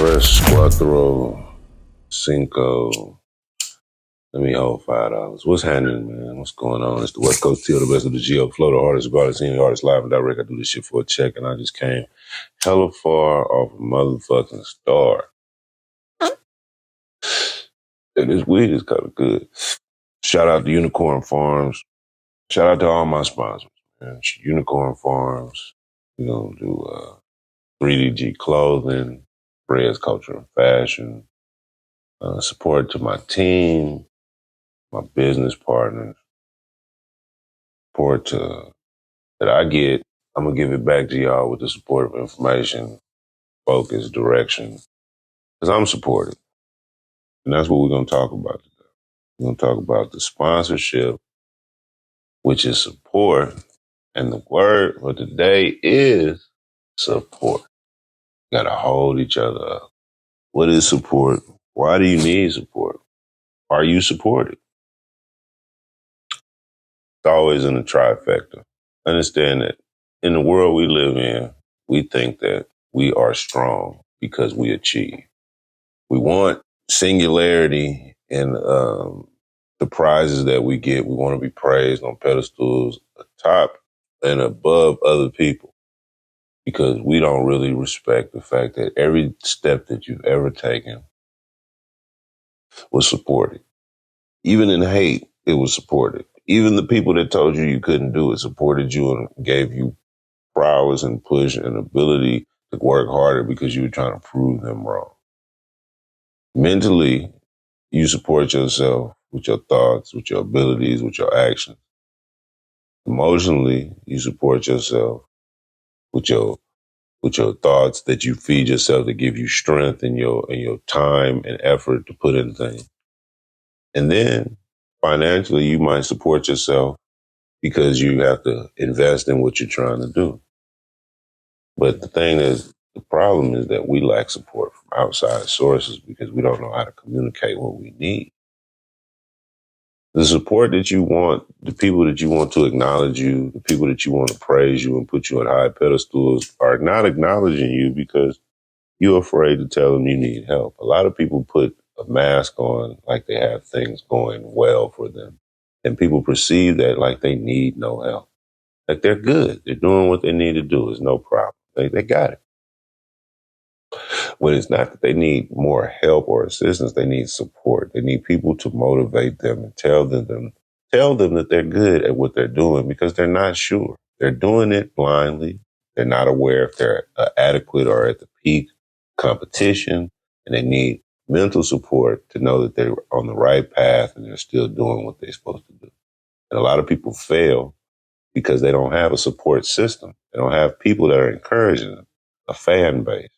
Tres, cuatro, cinco. Let me hold $5. What's happening, man? What's going on? It's the West Coast Till, the best of the Geo Flow, the hardest artist, any artist live and direct. I do this shit for a check, and I just came hella far off a motherfucking star. And this weed is kind of good. Shout out to Unicorn Farms. Shout out to all my sponsors, man. Unicorn Farms. We're going to do 3DG Clothing, Fred's Culture and Fashion. Support to my team, my business partners. Support that I get. I'm going to give it back to y'all with the support of information, focus, direction. Because I'm supported. And that's what we're going to talk about today. We're going to talk about the sponsorship, which is support. And the word for today is support. You got to hold each other up. What is support? Why do you need support? Are you supported? It's always in a trifecta. Understand that in the world we live in, we think that we are strong because we achieve. We want singularity in the prizes that we get. We want to be praised on pedestals atop and above other people because we don't really respect the fact that every step that you've ever taken was supported. Even in hate, it was supported. Even the people that told you couldn't do it supported you and gave you prowess and push and ability to work harder because you were trying to prove them wrong. Mentally, you support yourself with your thoughts, with your abilities, with your actions. Emotionally, you support yourself with your thoughts that you feed yourself to give you strength and your time and effort to put in things. And then financially, you might support yourself because you have to invest in what you're trying to do. But the problem is that we lack support from outside sources because we don't know how to communicate what we need. The support that you want, the people that you want to acknowledge you, the people that you want to praise you and put you on high pedestals are not acknowledging you because you're afraid to tell them you need help. A lot of people put a mask on like they have things going well for them. And people perceive that like they need no help. Like they're good. They're doing what they need to do. It's no problem. They got it. When it's not that they need more help or assistance, they need support. They need people to motivate them and tell them that they're good at what they're doing because they're not sure. They're doing it blindly. They're not aware if they're adequate or at the peak competition, and they need mental support to know that they're on the right path and they're still doing what they're supposed to do. And a lot of people fail because they don't have a support system. They don't have people that are encouraging them, a fan base,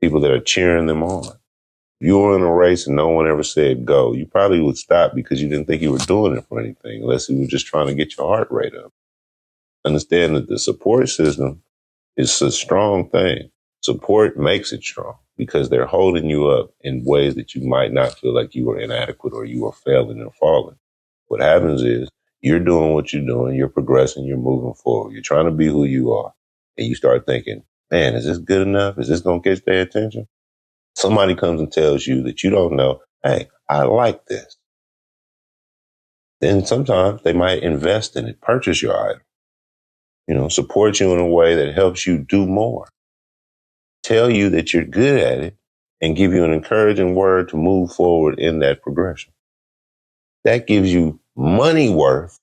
people that are cheering them on. If you were in a race and no one ever said go, you probably would stop because you didn't think you were doing it for anything, unless you were just trying to get your heart rate up. Understand that the support system is a strong thing. Support makes it strong because they're holding you up in ways that you might not feel like you were inadequate or you were failing or falling. What happens is you're doing what you're doing, you're progressing, you're moving forward, you're trying to be who you are. And you start thinking, man, is this good enough? Is this going to catch their attention? Somebody comes and tells you that you don't know, hey, I like this. Then sometimes they might invest in it, purchase your item, support you in a way that helps you do more. Tell you that you're good at it and give you an encouraging word to move forward in that progression. That gives you money worth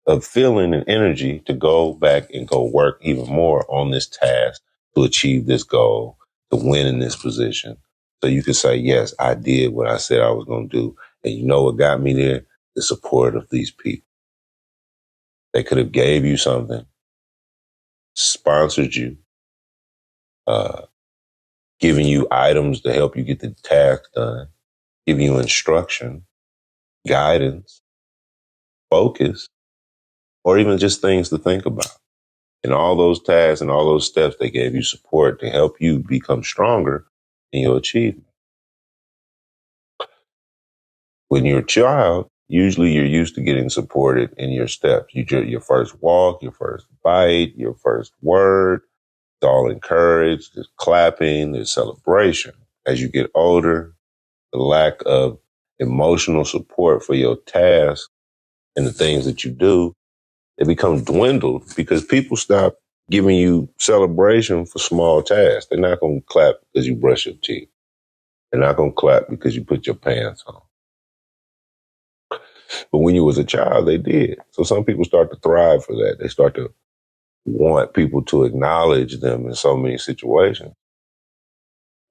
of feeling and energy to go back and go work even more on this task to achieve this goal, to win in this position. So you can say, yes, I did what I said I was going to do. And you know what got me there? The support of these people. They could have gave you something, sponsored you, giving you items to help you get the task done, giving you instruction, guidance, focus, or even just things to think about. In all those tasks and all those steps, they gave you support to help you become stronger in your achievement. When you're a child, usually you're used to getting supported in your steps. Your first walk, your first bite, your first word, it's all encouraged, there's clapping, there's celebration. as you get older, the lack of emotional support for your tasks and the things that you do, it becomes dwindled because people stop giving you celebration for small tasks. They're not going to clap because you brush your teeth. They're not going to clap because you put your pants on. But when you was a child, they did. So some people start to thrive for that. They start to want people to acknowledge them in so many situations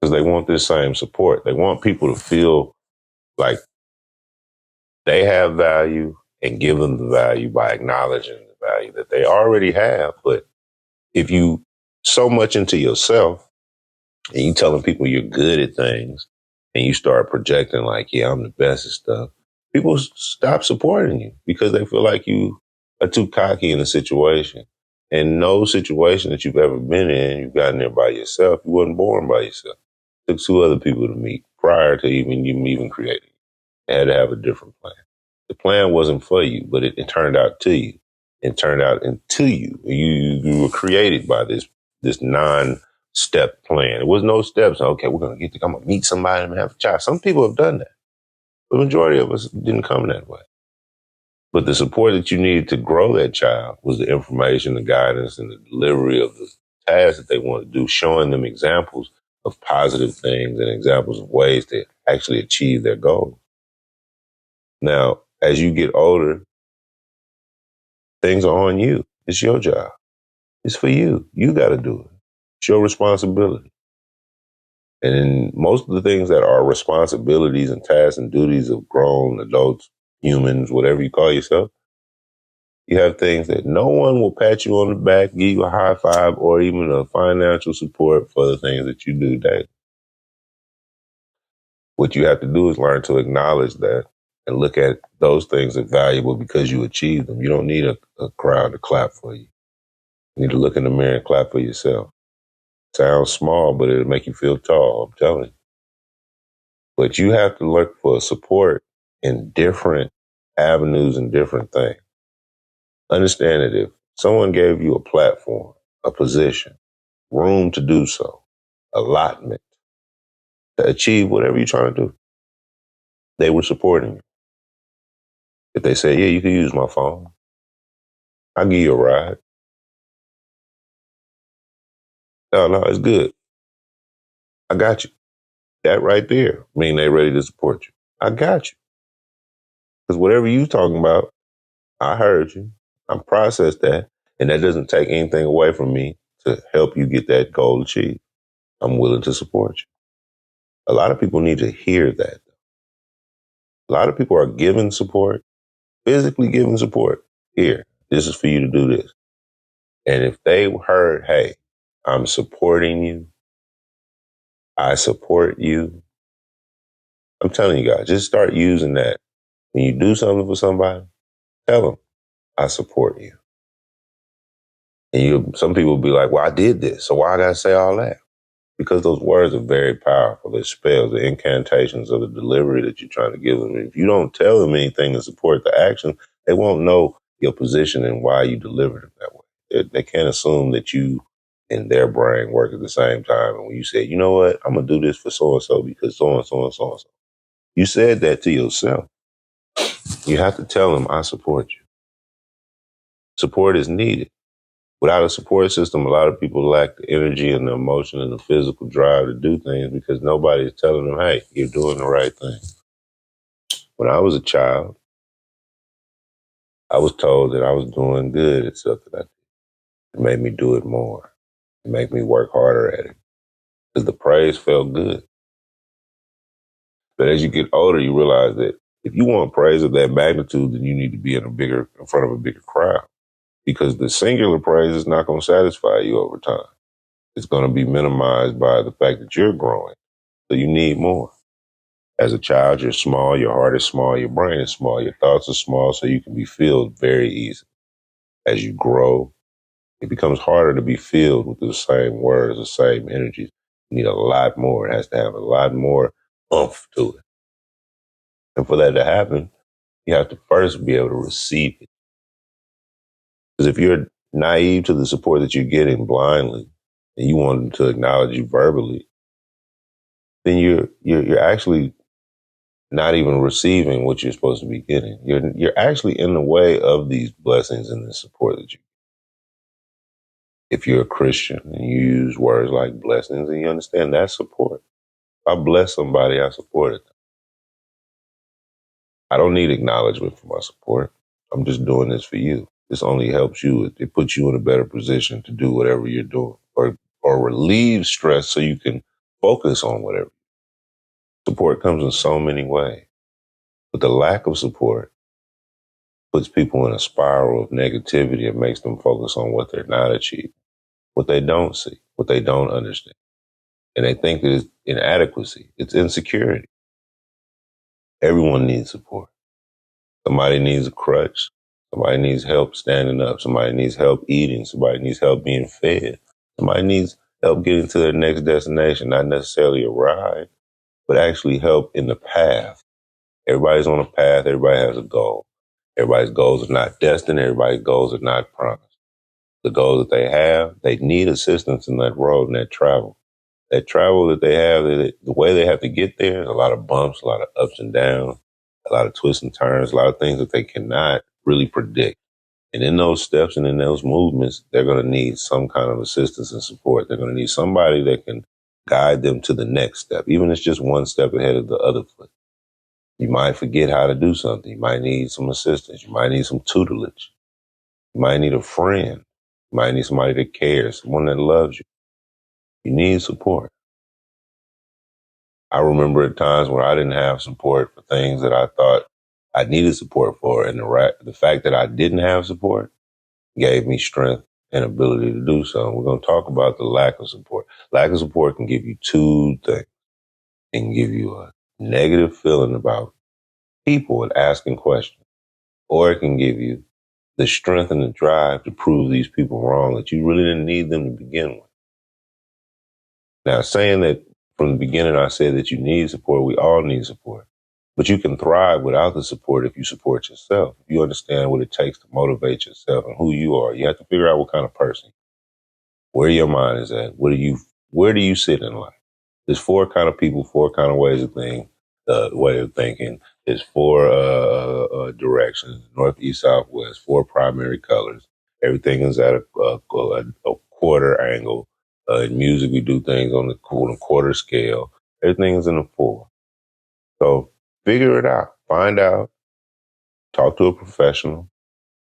because they want this same support. They want people to feel like they have value and give them the value by acknowledging the value that they already have. But if you so much into yourself and you telling people you're good at things and you start projecting like, yeah, I'm the best at stuff, people stop supporting you because they feel like you are too cocky in a situation. And no situation that you've ever been in, you've gotten there by yourself. You wasn't born by yourself. It took two other people to meet prior to even you even creating. They had to have a different plan. The plan wasn't for you, but it turned out to you. It turned out into you. You were created by this non-step plan. There was no steps. Okay, I'm gonna meet somebody and have a child. Some people have done that. The majority of us didn't come that way. But the support that you needed to grow that child was the information, the guidance, and the delivery of the tasks that they want to do, showing them examples of positive things and examples of ways to actually achieve their goals. Now, as you get older, things are on you. It's your job. It's for you. You got to do it. It's your responsibility. And most of the things that are responsibilities and tasks and duties of grown adults, humans, whatever you call yourself, you have things that no one will pat you on the back, give you a high five, or even a financial support for the things that you do daily. What you have to do is learn to acknowledge that and look at those things as valuable because you achieved them. You don't need a crowd to clap for you. You need to look in the mirror and clap for yourself. Sounds small, but it'll make you feel tall, I'm telling you. But you have to look for support in different avenues and different things. Understand that if someone gave you a platform, a position, room to do so, allotment, to achieve whatever you're trying to do, they were supporting you. If they say, yeah, you can use my phone, I'll give you a ride. No, it's good. I got you. That right there mean they ready to support you. I got you. Because whatever you talking about, I heard you. I processed that. And that doesn't take anything away from me to help you get that goal achieved. I'm willing to support you. A lot of people need to hear that. A lot of people are giving support, physically giving support. Here, this is for you to do this. And if they heard, hey, I'm supporting you, I support you, I'm telling you guys, just start using that. When you do something for somebody, tell them, I support you. And some people will be like, well, I did this, so why I gotta say all that? Because those words are very powerful. They're spells, the incantations of the delivery that you're trying to give them. If you don't tell them anything to support the action, they won't know your position and why you delivered it that way. They can't assume that you and their brain work at the same time. And when you say, you know what, I'm going to do this for so-and-so because so-and-so and so-and-so. You said that to yourself. You have to tell them, I support you. Support is needed. Without a support system, a lot of people lack the energy and the emotion and the physical drive to do things because nobody's telling them, hey, you're doing the right thing. When I was a child, I was told that I was doing good at something. It made me do it more. It made me work harder at it because the praise felt good. But as you get older, you realize that if you want praise of that magnitude, then you need to be in front of a bigger crowd because the singular praise is not going to satisfy you over time. It's going to be minimized by the fact that you're growing. So you need more. As a child, you're small, your heart is small, your brain is small, your thoughts are small, so you can be filled very easily. As you grow, it becomes harder to be filled with the same words, the same energies. You need a lot more. It has to have a lot more oomph to it. And for that to happen, you have to first be able to receive it. Because if you're naive to the support that you're getting blindly, and you want them to acknowledge you verbally, then you're actually not even receiving what you're supposed to be getting. You're actually in the way of these blessings and the support that you. If you're a Christian and you use words like blessings and you understand that support, if I bless somebody, I support it. I don't need acknowledgement for my support. I'm just doing this for you. This only helps you. It puts you in a better position to do whatever you're doing or relieve stress so you can focus on whatever. Support comes in so many ways, but the lack of support puts people in a spiral of negativity and makes them focus on what they're not achieving, what they don't see, what they don't understand. And they think that it's inadequacy. It's insecurity. Everyone needs support. Somebody needs a crutch. Somebody needs help standing up. Somebody needs help eating. Somebody needs help being fed. Somebody needs help getting to their next destination, not necessarily a ride, but actually help in the path. Everybody's on a path. Everybody has a goal. Everybody's goals are not destined. Everybody's goals are not promised. The goals that they have, they need assistance in that road and that travel. That travel that they have, the way they have to get there, a lot of bumps, a lot of ups and downs, a lot of twists and turns, a lot of things that they cannot really predict. And in those steps and in those movements, they're going to need some kind of assistance and support. They're going to need somebody that can guide them to the next step, even if it's just one step ahead of the other foot. You might forget how to do something. You might need some assistance. You might need some tutelage. You might need a friend. You might need somebody that cares, someone that loves you. You need support. I remember at times where I didn't have support for things that I thought I needed support for. And the fact that I didn't have support gave me strength and ability to do so. And we're going to talk about the lack of support. Lack of support can give you two things. It can give you a negative feeling about people and asking questions, or it can give you the strength and the drive to prove these people wrong that you really didn't need them to begin with. Now, saying that from the beginning, I said that you need support. We all need support. But you can thrive without the support if you support yourself. If you understand what it takes to motivate yourself and who you are, you have to figure out what kind of person, where your mind is at, where do you sit in life? There's four kind of people, four kind of ways of thinking. Way of thinking. There's four directions: north, east, south, west. Four primary colors. Everything is at a quarter angle. In music, we do things on the quarter scale. Everything is in a four. So figure it out. Find out. Talk to a professional.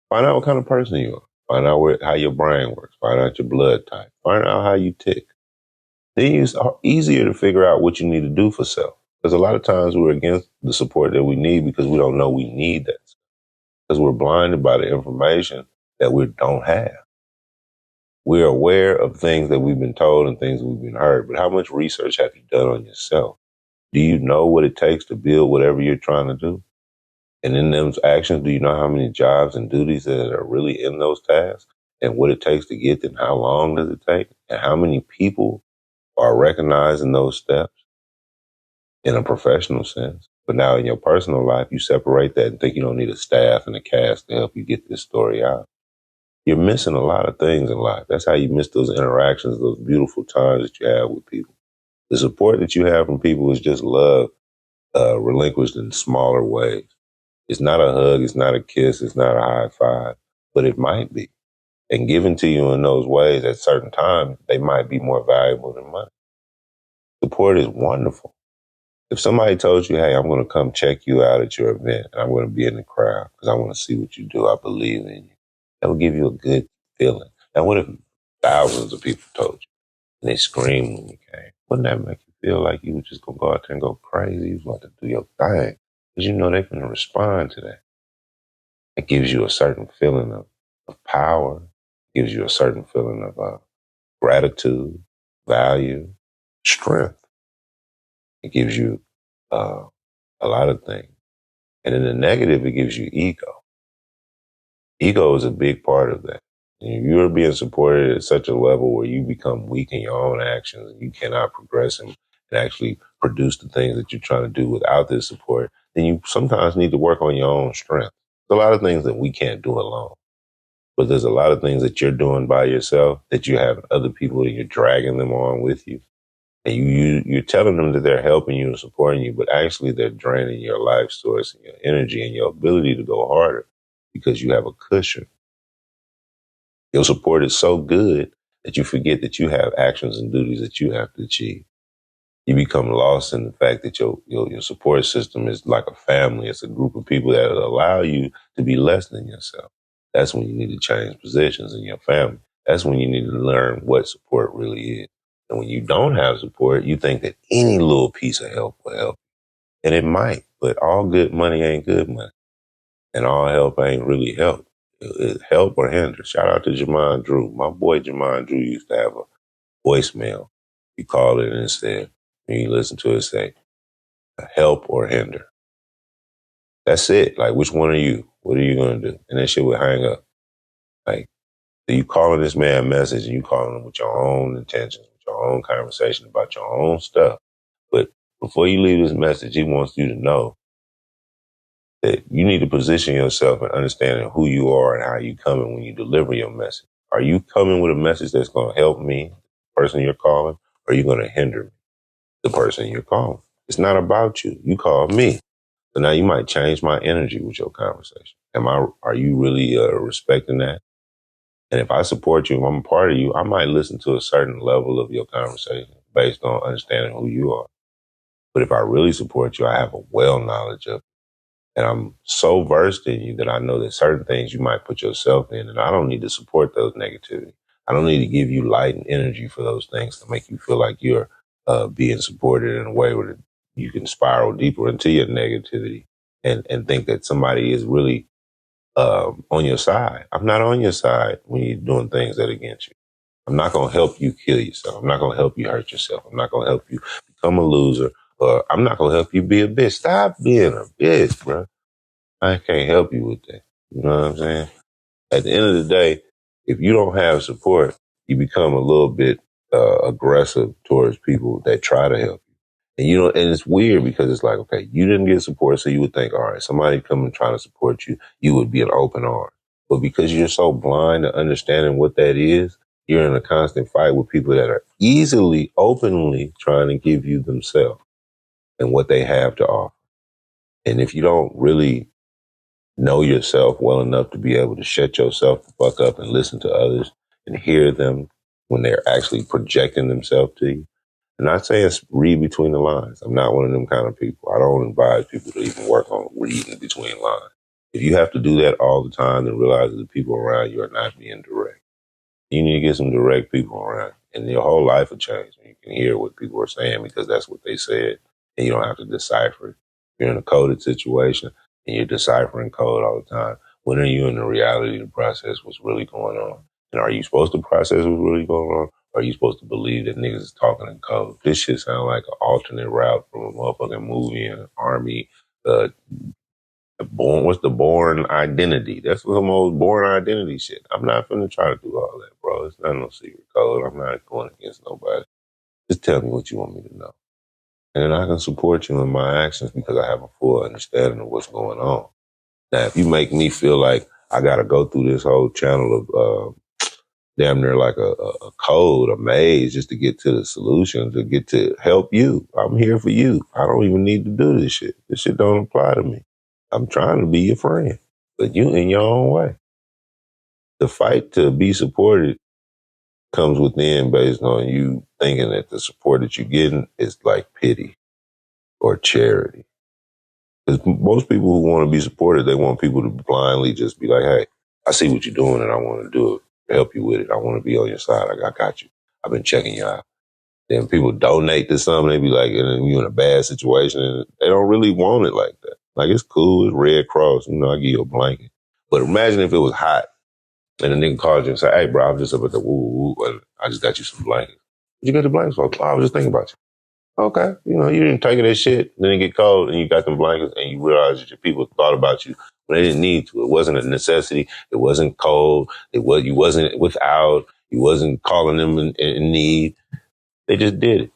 Find out what kind of person you are. Find out how your brain works. Find out your blood type. Find out how you tick. Then it's easier to figure out what you need to do for self. Because a lot of times we're against the support that we need because we don't know we need that. Because we're blinded by the information that we don't have. We're aware of things that we've been told and things that we've been heard, but how much research have you done on yourself? Do you know what it takes to build whatever you're trying to do? And in those actions, do you know how many jobs and duties that are really in those tasks and what it takes to get them? How long does it take? And how many people are recognizing those steps in a professional sense? But now in your personal life, you separate that and think you don't need a staff and a cast to help you get this story out. You're missing a lot of things in life. That's how you miss those interactions, those beautiful times that you have with people. The support that you have from people is just love, relinquished in smaller ways. It's not a hug, it's not a kiss, it's not a high five, but it might be. And given to you in those ways at certain times, they might be more valuable than money. Support is wonderful. If somebody told you, hey, I'm going to come check you out at your event and I'm going to be in the crowd because I want to see what you do, I believe in you, that would give you a good feeling. Now, what if thousands of people told you and they screamed when you came? Wouldn't that make you feel like you were just going to go out there and go crazy? You was about to do your thing because you know they're going to respond to that. It gives you a certain feeling of power, gives you a certain feeling of gratitude, value, strength. It gives you a lot of things. And in the negative, it gives you ego. Ego is a big part of that. And you're being supported at such a level where you become weak in your own actions and you cannot progress and actually produce the things that you're trying to do without this support, then you sometimes need to work on your own strength. There's a lot of things that we can't do alone. But there's a lot of things that you're doing by yourself that you have other people and you're dragging them on with you. And you're telling them that they're helping you and supporting you, but actually they're draining your life source and your energy and your ability to go harder because you have a cushion. Your support is so good that you forget that you have actions and duties that you have to achieve. You become lost in the fact that your support system is like a family. It's a group of people that allow you to be less than yourself. That's when you need to change positions in your family. That's when you need to learn what support really is. And when you don't have support, you think that any little piece of help will help. And it might, but all good money ain't good money. And all help ain't really help. It's help or hinder. Shout out to Jamon Drew. My boy Jamon Drew used to have a voicemail. You called it and it said, when you listen to it, say, help or hinder. That's it. Like, which one are you? What are you going to do? And that shit would hang up. Like, so you calling this man a message and you calling him with your own intentions, with your own conversation about your own stuff. But before you leave this message, he wants you to know that you need to position yourself and understanding who you are and how you coming when you deliver your message. Are you coming with a message that's going to help me, the person you're calling, or are you going to hinder me, the person you're calling? It's not about you. You called me. So now you might change my energy with your conversation. Are you really respecting that? And if I support you, if I'm a part of you, I might listen to a certain level of your conversation based on understanding who you are. But if I really support you, I have a well knowledge of, and I'm so versed in you that I know that certain things you might put yourself in, and I don't need to support those negativity. I don't need to give you light and energy for those things to make you feel like you're being supported in a way where you can spiral deeper into your negativity and think that somebody is really on your side. I'm not on your side when you're doing things that are against you. I'm not going to help you kill yourself. I'm not going to help you hurt yourself. I'm not going to help you become a loser. Or I'm not going to help you be a bitch. Stop being a bitch, bro. I can't help you with that. You know what I'm saying? At the end of the day, if you don't have support, you become a little bit aggressive towards people that try to help you. And you know, and it's weird because it's like, okay, you didn't get support, so you would think, all right, somebody coming trying to support you, you would be an open arm. But because you're so blind to understanding what that is, you're in a constant fight with people that are easily, openly trying to give you themselves and what they have to offer. And if you don't really know yourself well enough to be able to shut yourself the fuck up and listen to others and hear them when they're actually projecting themselves to you. I'm not saying read between the lines. I'm not one of them kind of people. I don't advise people to even work on reading between lines. If you have to do that all the time, then realize that the people around you are not being direct. You need to get some direct people around, and your whole life will change when you can hear what people are saying because that's what they said, and you don't have to decipher it. You're in a coded situation, and you're deciphering code all the time. When are you in the reality to process what's really going on? And are you supposed to process what's really going on? Or are you supposed to believe that niggas is talking in code? This shit sounds like an alternate route from a motherfucking movie and an army uh, what's the born identity? That's some old born identity shit. I'm not finna try to do all that, bro. It's not no secret code. I'm not going against nobody. Just tell me what you want me to know. And then I can support you in my actions because I have a full understanding of what's going on. Now, if you make me feel like I gotta go through this whole channel of damn near like a code, a maze, just to get to the solution, to get to help you, I'm here for you. I don't even need to do this shit. This shit don't apply to me. I'm trying to be your friend, but you in your own way. The fight to be supported comes within based on you thinking that the support that you're getting is like pity or charity. Because most people who want to be supported, they want people to blindly just be like, hey, I see what you're doing and I want to do it, help you with it. I want to be on your side. I got you. I've been checking you out. Then people donate to something, they be like, and you're in a bad situation, and they don't really want it like that. Like, it's cool, it's Red Cross, I give you a blanket. But imagine if it was hot, and a nigga called you and said, hey, bro, I'm just up at the woo woo, and I just got you some blankets. What'd you get the blankets for? Oh, I was just thinking about you. Okay, you didn't take that shit, then it get cold, and you got them blankets, and you realize that your people thought about you when they didn't need to. It wasn't a necessity. It wasn't cold. You wasn't without. You wasn't calling them in need. They just did it.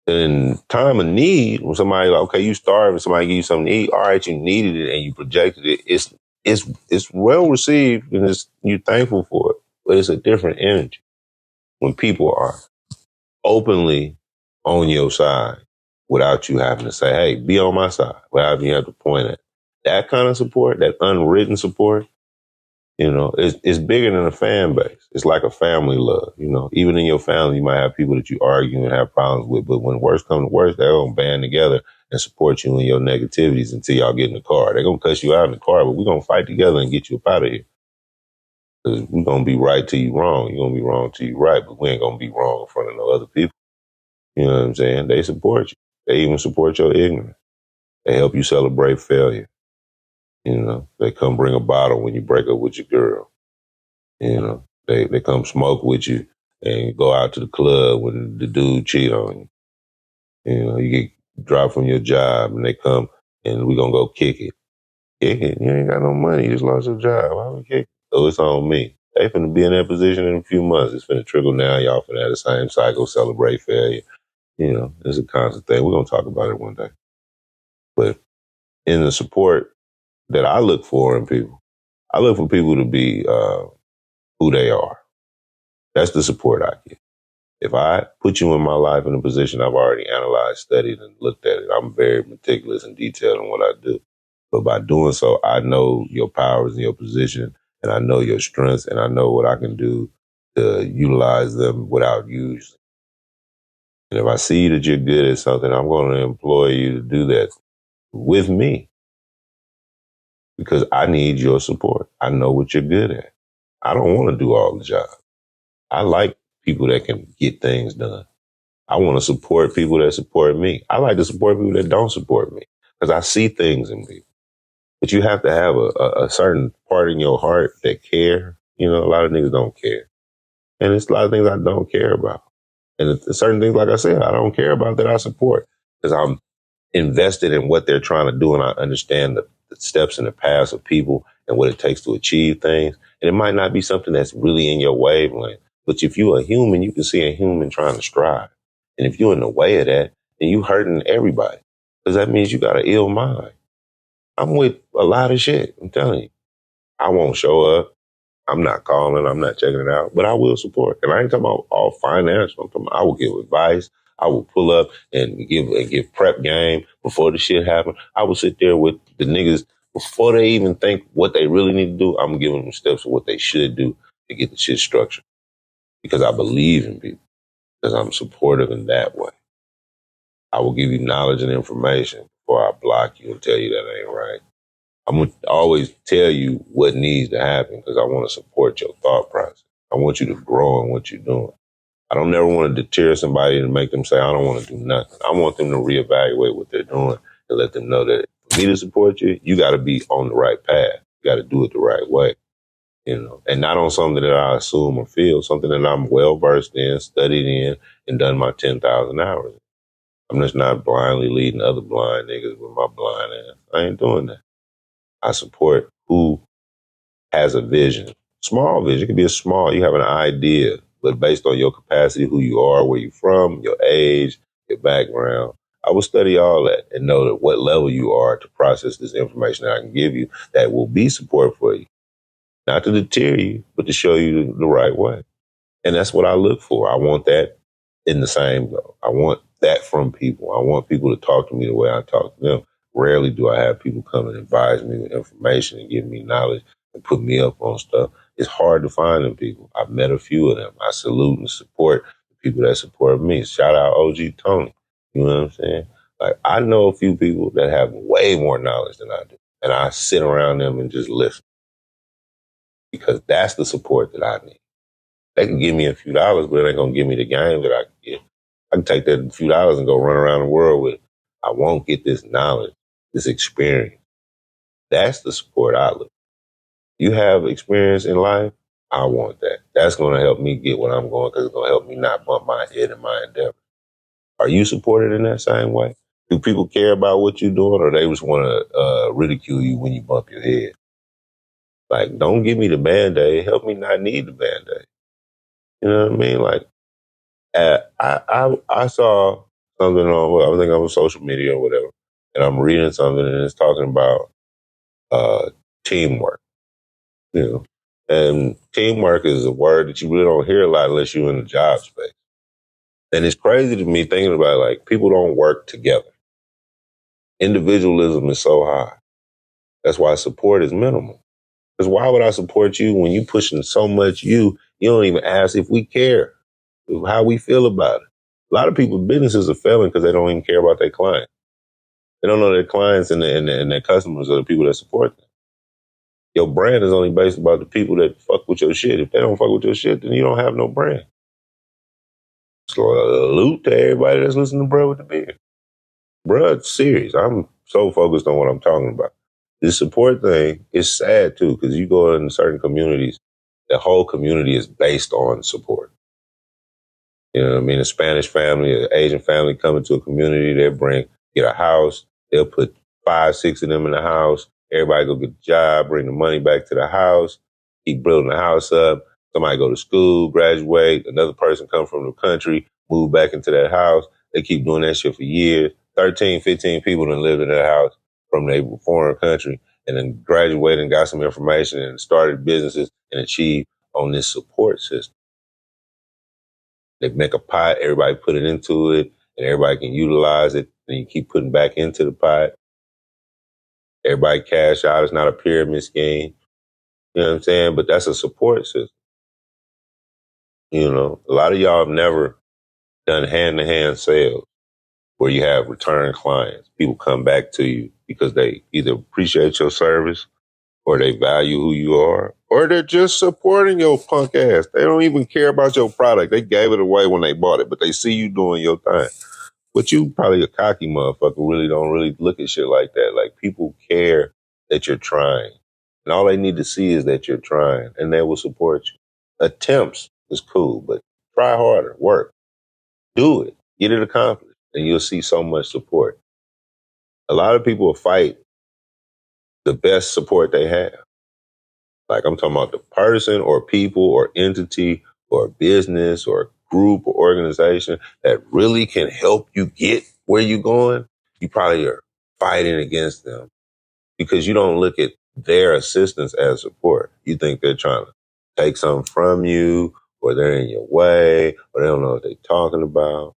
In time of need, when somebody like, okay, you starving, somebody give you something to eat, all right, you needed it and you projected it. It's well received and you're thankful for it, but it's a different energy when people are. openly on your side without you having to say, hey, be on my side, without you have to point at. That kind of support, that unwritten support, it's bigger than a fan base. It's like a family love, Even in your family, you might have people that you argue and have problems with, but when worst comes to worst, they're going to band together and support you in your negativities until y'all get in the car. They're going to cuss you out in the car, but we're going to fight together and get you up out of here. Because we're going to be right till you wrong. You're going to be wrong till you right, but we ain't going to be wrong in front of no other people. You know what I'm saying? They support you. They even support your ignorance. They help you celebrate failure. They come bring a bottle when you break up with your girl. They come smoke with you and go out to the club when the dude cheat on you. You get dropped from your job and they come and we gonna go kick it. Kick it? You ain't got no money. You just lost your job. Why we kick it? So it's on me. They finna be in that position in a few months. It's finna trickle down. Y'all finna have the same cycle, celebrate failure. It's a constant thing. We're gonna talk about it one day. But in the support that I look for in people, I look for people to be who they are. That's the support I get. If I put you in my life in a position I've already analyzed, studied, and looked at it, I'm very meticulous and detailed in what I do. But by doing so, I know your powers and your position, and I know your strengths, and I know what I can do to utilize them without using. And if I see that you're good at something, I'm going to employ you to do that with me because I need your support. I know what you're good at. I don't want to do all the job. I like people that can get things done. I want to support people that support me. I like to support people that don't support me because I see things in people. But you have to have a certain part in your heart that care. A lot of niggas don't care. And it's a lot of things I don't care about. And it's certain things, like I said, I don't care about that I support because I'm invested in what they're trying to do and I understand the steps and the paths of people and what it takes to achieve things. And it might not be something that's really in your wavelength. But if you're a human, you can see a human trying to strive. And if you're in the way of that, then you hurting everybody. Because that means you got an ill mind. I'm with a lot of shit. I'm telling you. I won't show up. I'm not calling. I'm not checking it out. But I will support. And I ain't talking about all financial. I'm talking about I will give advice. I will pull up and give prep game before the shit happen. I will sit there with the niggas before they even think what they really need to do. I'm giving them steps of what they should do to get the shit structured. Because I believe in people. Because I'm supportive in that way. I will give you knowledge and information before I block you and tell you that ain't right. I'm going to always tell you what needs to happen because I want to support your thought process. I want you to grow in what you're doing. I don't never want to deter somebody and make them say, I don't want to do nothing. I want them to reevaluate what they're doing and let them know that for me to support you, you got to be on the right path. You got to do it the right way, and not on something that I assume or feel, something that I'm well versed in, studied in, and done my 10,000 hours. I'm just not blindly leading other blind niggas with my blind ass. I ain't doing that. I support who has a vision. Small vision. It can be a small, you have an idea, but based on your capacity, who you are, where you're from, your age, your background. I will study all that and know that what level you are to process this information that I can give you that will be support for you. Not to deter you, but to show you the right way. And that's what I look for. I want that in the same though. I want that from people. I want people to talk to me the way I talk to them. Rarely do I have people come and advise me with information and give me knowledge and put me up on stuff. It's hard to find them people. I've met a few of them. I salute and support the people that support me. Shout out OG Tony. You know what I'm saying? Like I know a few people that have way more knowledge than I do. And I sit around them and just listen because that's the support that I need. They can give me a few dollars, but it ain't gonna give me the game that I can get. I can take that few dollars and go run around the world with it. I won't get this knowledge, this experience. That's the support I look. You have experience in life, I want that. That's gonna help me get what I'm going because it's gonna help me not bump my head in my endeavor. Are you supported in that same way? Do people care about what you're doing or they just want to ridicule you when you bump your head? Like, don't give me the Band-Aid. Help me not need the Band-Aid. You know what I mean? Like, I saw something on, well, I think on social media or whatever, and I'm reading something and it's talking about uh, teamwork, you know. And teamwork is a word that you really don't hear a lot unless you're in the job space. And it's crazy to me thinking about it, like people don't work together. Individualism is so high. That's why support is minimal. Because why would I support you when you pushing so much you don't even ask if we care, how we feel about it. A lot of people's businesses are failing because they don't even care about their clients. They don't know their clients and their customers are the people that support them. Your brand is only based about the people that fuck with your shit. If they don't fuck with your shit, then you don't have no brand. Salute to everybody that's listening to Bruhwitdabeard. Bruh, it's serious. I'm so focused on what I'm talking about. This support thing is sad too, because you go in certain communities, the whole community is based on support. You know what I mean? A Spanish family, an Asian family come into a community, get a house, they'll put 5, 6 of them in the house. Everybody go get a job, bring the money back to the house, keep building the house up. Somebody go to school, graduate, another person come from the country, move back into that house. They keep doing that shit for years. 13, 15 people that lived in that house from their foreign country and then graduated and got some information and started businesses and achieved on this support system. They make a pot, everybody put it into it, and everybody can utilize it. And you keep putting back into the pot. Everybody cash out. It's not a pyramid scheme. You know what I'm saying? But that's a support system. You know, a lot of y'all have never done hand-to-hand sales where you have return clients. People come back to you because they either appreciate your service or they value who you are, or they're just supporting your punk ass. They don't even care about your product. They gave it away when they bought it, but they see you doing your thing. But you probably a cocky motherfucker really don't really look at shit like that. Like people care that you're trying. And all they need to see is that you're trying and they will support you. Attempts is cool, but try harder, work, do it, get it accomplished, and you'll see so much support. A lot of people will fight the best support they have. Like I'm talking about the person or people or entity or business or group or organization that really can help you get where you're going. You probably are fighting against them because you don't look at their assistance as support. You think they're trying to take something from you or they're in your way or they don't know what they're talking about.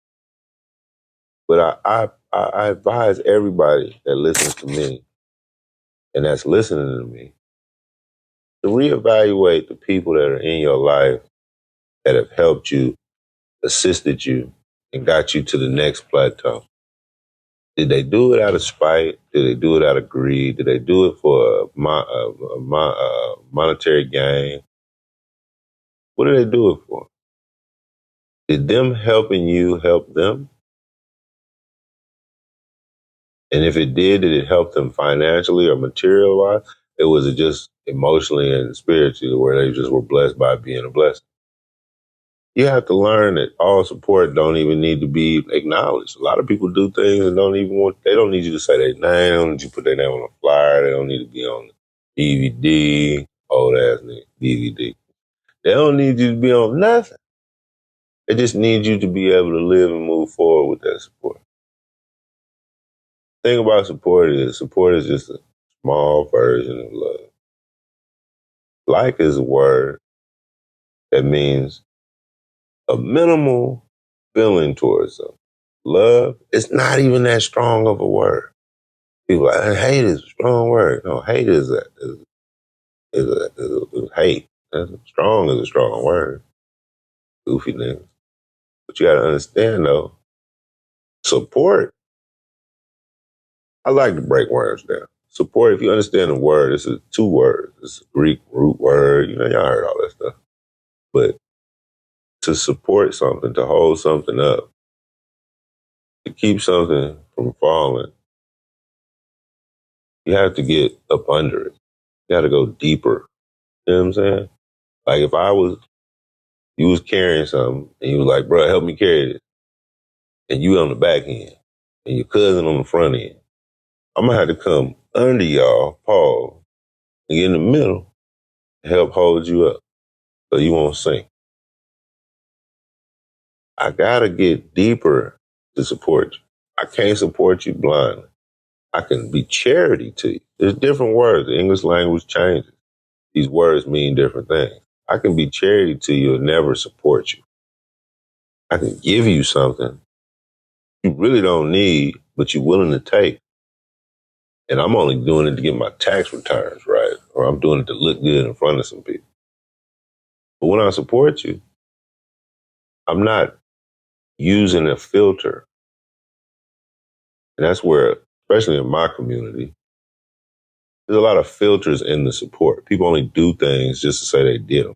But I advise everybody that listens to me and that's listening to me to reevaluate the people that are in your life that have helped you, assisted you, and got you to the next plateau. Did they do it out of spite? Did they do it out of greed? Did they do it for a monetary gain? What did they do it for? Did them helping you help them? And if it did it help them financially or material-wise? It was just emotionally and spiritually where they just were blessed by being a blessing? You have to learn that all support don't even need to be acknowledged. A lot of people do things and they don't need you to say their name, they don't need you to put their name on a flyer, they don't need to be on the DVD, old ass DVD. They don't need you to be on nothing. They just need you to be able to live and move forward with that support. The thing about support is just a small version of love. Like is a word that means a minimal feeling towards something. Love, it's not even that strong of a word. People are like, hate is a strong word. No, hate is hate. Strong is a strong word. Goofy niggas. But you gotta understand though, support, I like to break words down. Support, if you understand the word, it's 2 words. It's a Greek root word. You know, y'all heard all that stuff. But to support something, to hold something up, to keep something from falling, you have to get up under it. You got to go deeper. You know what I'm saying? Like if you was carrying something and you was like, bro, help me carry this. And you on the back end and your cousin on the front end. I'm going to have to come under y'all, Paul, and get in the middle and help hold you up so you won't sink. I got to get deeper to support you. I can't support you blindly. I can be charity to you. There's different words. The English language changes. These words mean different things. I can be charity to you and never support you. I can give you something you really don't need, but you're willing to take. And I'm only doing it to get my tax returns right, or I'm doing it to look good in front of some people. But when I support you, I'm not using a filter. And that's where, especially in my community, there's a lot of filters in the support. People only do things just to say they did them.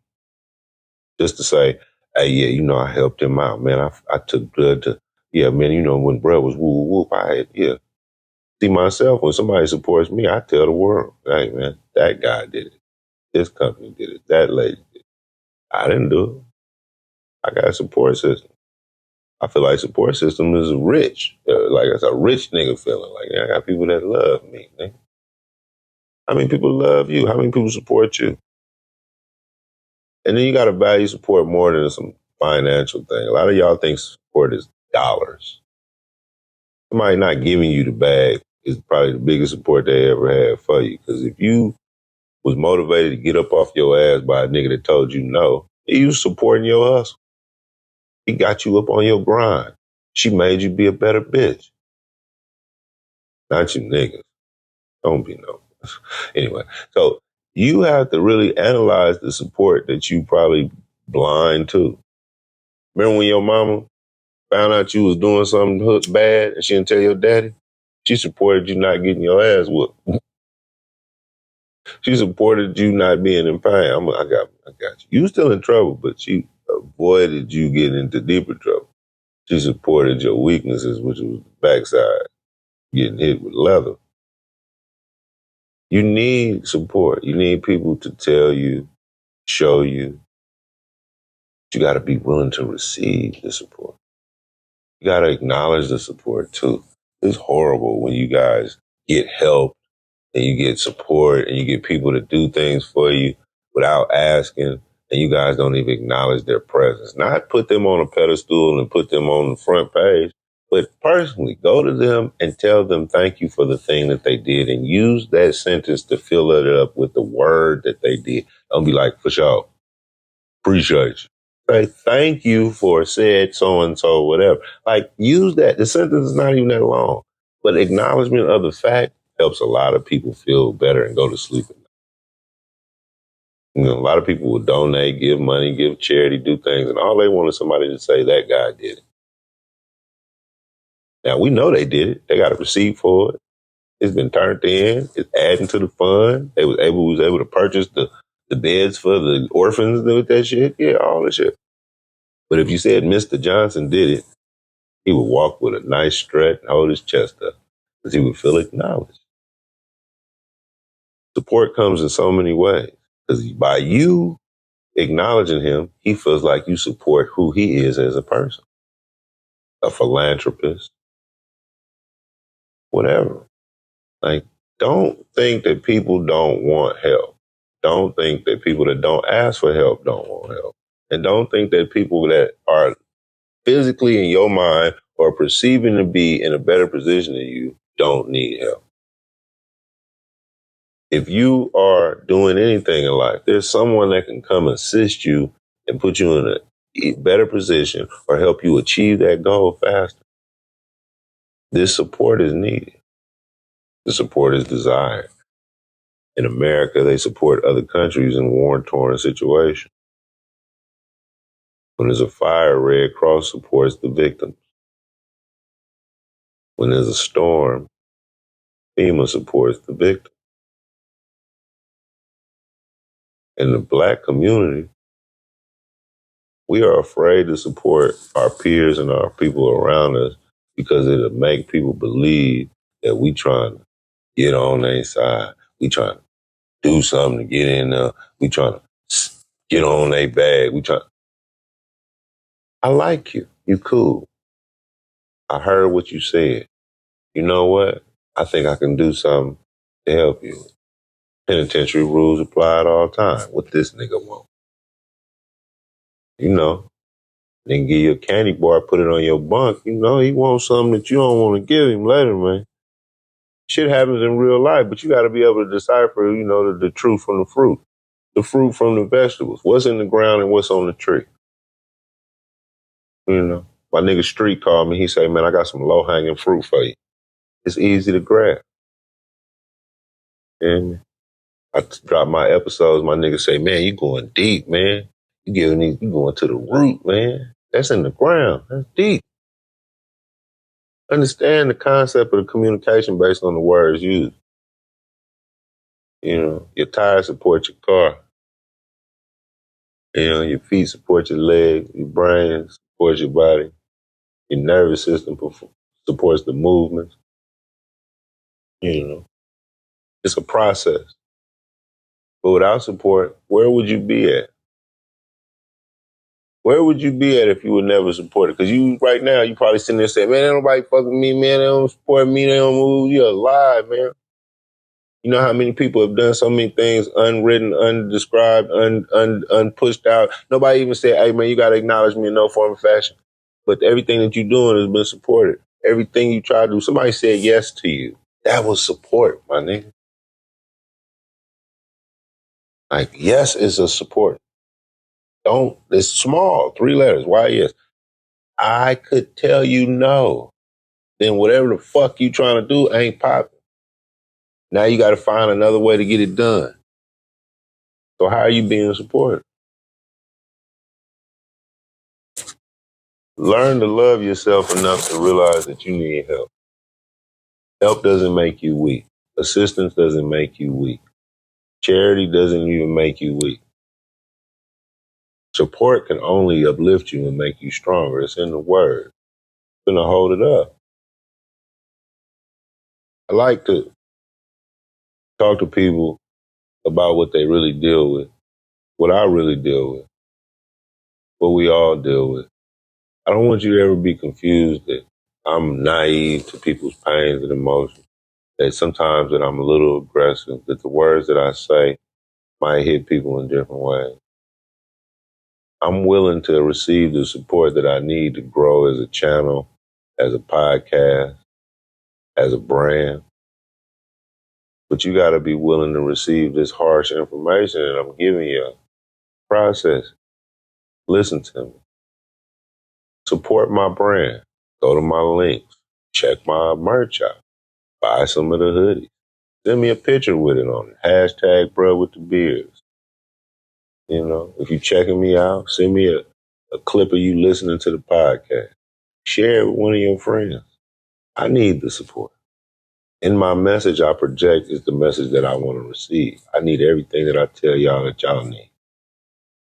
Just to say, hey, yeah, I helped him out, man. I took blood to, yeah, man, when bro was whoop, whoop, yeah. See myself, when somebody supports me, I tell the world, hey, man, that guy did it. This company did it. That lady did it. I didn't do it. I got a support system. I feel like support system is rich. Like it's a rich nigga feeling. Like, yeah, I got people that love me. Man. How many people love you? How many people support you? And then you got to value support more than some financial thing. A lot of y'all think support is dollars. Somebody not giving you the bag is probably the biggest support they ever had for you. Because if you was motivated to get up off your ass by a nigga that told you no, he was supporting your hustle. He got you up on your grind. She made you be a better bitch. Not you niggas. Don't be no. Anyway, so you have to really analyze the support that you probably blind to. Remember when your mama found out you was doing something bad and she didn't tell your daddy? She supported you not getting your ass whooped. She supported you not being in pain. I got you. You were still in trouble, but she avoided you getting into deeper trouble. She supported your weaknesses, which was the backside, getting hit with leather. You need support. You need people to tell you, show you. You got to be willing to receive the support. You got to acknowledge the support too. It's horrible when you guys get help and you get support and you get people to do things for you without asking, and you guys don't even acknowledge their presence. Not put them on a pedestal and put them on the front page, but personally go to them and tell them thank you for the thing that they did, and use that sentence to fill it up with the word that they did. Don't be like, for sure, appreciate you. Say thank you for said so and so, whatever. Like, use that. The sentence is not even that long, but acknowledgement of the fact helps a lot of people feel better and go to sleep. A lot of people will donate, give money, give charity, do things, and all they want is somebody to say that guy did it. Now we know they did it. They got a receipt for it. It's been turned in. It's adding to the fund. They was able to purchase the beds for the orphans with that shit. Yeah, all that shit. But if you said Mr. Johnson did it, he would walk with a nice strut and hold his chest up because he would feel acknowledged. Support comes in so many ways because by you acknowledging him, he feels like you support who he is as a person, a philanthropist, whatever. Like, don't think that people don't want help. Don't think that people that don't ask for help don't want help. And don't think that people that are physically in your mind or perceiving to be in a better position than you don't need help. If you are doing anything in life, there's someone that can come assist you and put you in a better position or help you achieve that goal faster. This support is needed. The support is desired. In America, they support other countries in war-torn situations. When there's a fire, Red Cross supports the victims. When there's a storm, FEMA supports the victims. In the Black community, we are afraid to support our peers and our people around us because it'll make people believe that we trying to get on their side. We trying to do something to get in there. We trying to get on their bag. I like you. You cool. I heard what you said. You know what? I think I can do something to help you. Penitentiary rules apply at all time. What this nigga want? Then give you a candy bar, put it on your bunk. He wants something that you don't want to give him later, man. Shit happens in real life, but you got to be able to decipher, the truth from the fruit from the vegetables, what's in the ground and what's on the tree. You know, my nigga Street called me. He say, man, I got some low hanging fruit for you. It's easy to grab. And I drop my episodes. My nigga say, man, you going deep, man. You going to the root, man. That's in the ground. That's deep. Understand the concept of the communication based on the words used. You know, your tires support your car. You know, your feet support your legs. Your brain supports your body. Your nervous system supports the movements. You know, it's a process. But without support, where would you be at? Where would you be at if you were never supported? Because you, right now, you probably sitting there saying, man, ain't nobody fucking me, man. They don't support me. They don't move. You're alive, man. You know how many people have done so many things unwritten, undescribed, unpushed out. Nobody even said, hey, man, you got to acknowledge me in no form or fashion. But everything that you're doing has been supported. Everything you try to do, somebody said yes to you. That was support, my nigga. Like, yes is a support. It's small, 3 letters. Why yes? I could tell you no. Then whatever the fuck you trying to do ain't popping. Now you got to find another way to get it done. So how are you being supported? Learn to love yourself enough to realize that you need help. Help doesn't make you weak. Assistance doesn't make you weak. Charity doesn't even make you weak. Support can only uplift you and make you stronger. It's in the word. You're gonna hold it up. I like to talk to people about what they really deal with, what I really deal with, what we all deal with. I don't want you to ever be confused that I'm naive to people's pains and emotions, that sometimes that I'm a little aggressive, that the words that I say might hit people in different ways. I'm willing to receive the support that I need to grow as a channel, as a podcast, as a brand. But you got to be willing to receive this harsh information that I'm giving you. Process. Listen to me. Support my brand. Go to my links. Check my merch out. Buy some of the hoodies. Send me a picture with it on it. Hashtag Bruhwitdabeard. You know, if you're checking me out, send me a clip of you listening to the podcast. Share it with one of your friends. I need the support. In my message I project is the message that I want to receive. I need everything that I tell y'all that y'all need.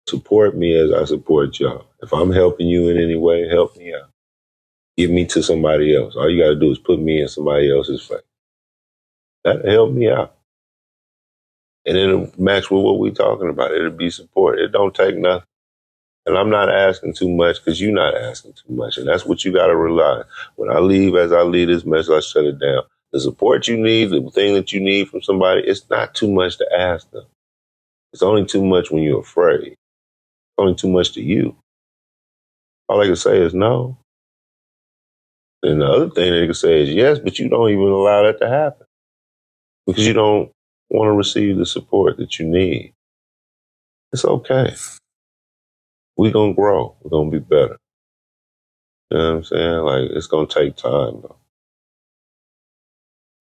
Support me as I support y'all. If I'm helping you in any way, help me out. Give me to somebody else. All you got to do is put me in somebody else's face. That'll help me out. And it'll match with what we're talking about. It'll be support. It don't take nothing. And I'm not asking too much because you're not asking too much. And that's what you got to rely on. When I leave, as I leave this message, I shut it down. The support you need, the thing that you need from somebody, it's not too much to ask them. It's only too much when you're afraid. It's only too much to you. All I can say is no. And the other thing they can say is yes, but you don't even allow that to happen because you don't want to receive the support that you need. It's okay. We're going to grow. We're going to be better. You know what I'm saying? Like, it's going to take time, though.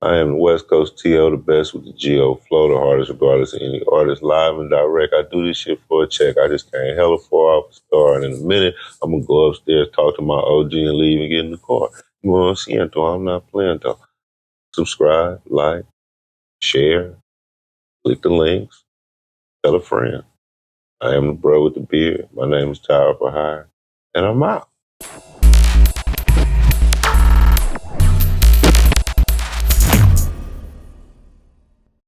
I am the West Coast TL, the best with the Geo flow, the hardest regardless of any artist, live and direct. I do this shit for a check. I just came hella far off the star, and in a minute, I'm going to go upstairs, talk to my OG, and leave and get in the car. You know what I'm saying? I'm not playing, though. Subscribe, like, share, click the links, tell a friend. I am the bro with the beard. My name is Tyler for Hire, and I'm out.